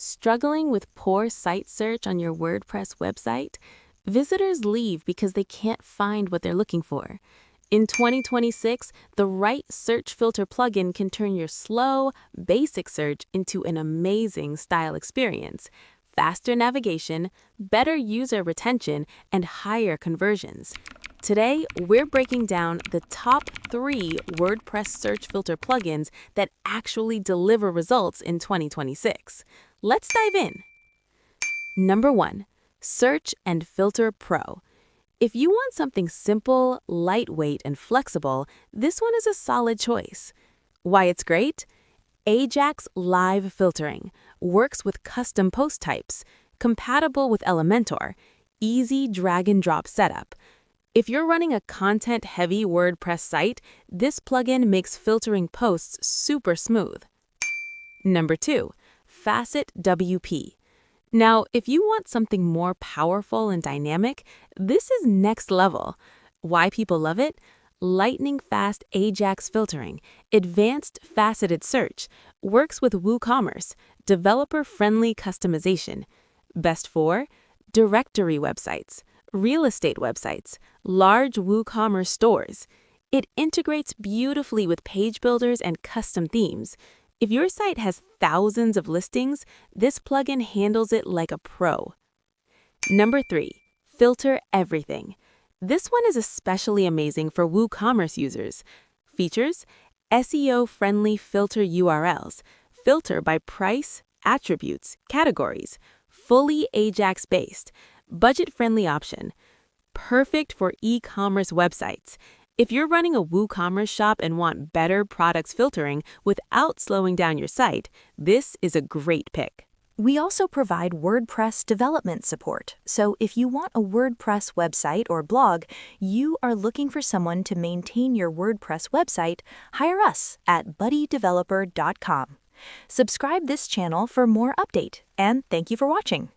Struggling with poor site search on your WordPress website? Visitors leave because they can't find what they're looking for. In 2026, the right search filter plugin can turn your slow, basic search into an amazing style experience, faster navigation, better user retention, and higher conversions. Today, we're breaking down the top 3 WordPress search filter plugins that actually deliver results in 2026. Let's dive in. Number 1. Search and Filter Pro. If you want something simple, lightweight, and flexible, this one is a solid choice. Why it's great? Ajax Live Filtering works with custom post types, compatible with Elementor, easy drag-and-drop setup. If you're running a content-heavy WordPress site, this plugin makes filtering posts super smooth. Number 2. Facet WP. Now, if you want something more powerful and dynamic, this is next level. Why people love it? Lightning-fast Ajax filtering, advanced faceted search, works with WooCommerce, developer-friendly customization. Best for directory websites, real estate websites, large WooCommerce stores. It integrates beautifully with page builders and custom themes. If your site has thousands of listings, this plugin handles it like a pro. Number 3. Filter Everything. This one is especially amazing for WooCommerce users. Features: SEO-friendly filter URLs, filter by price, attributes, categories, fully Ajax-based, budget-friendly option, perfect for e-commerce websites. If you're running a WooCommerce shop and want better products filtering without slowing down your site, this is a great pick. We also provide WordPress development support, so if you want a WordPress website or blog, you are looking for someone to maintain your WordPress website, hire us at buddydeveloper.com. Subscribe this channel for more update, and thank you for watching.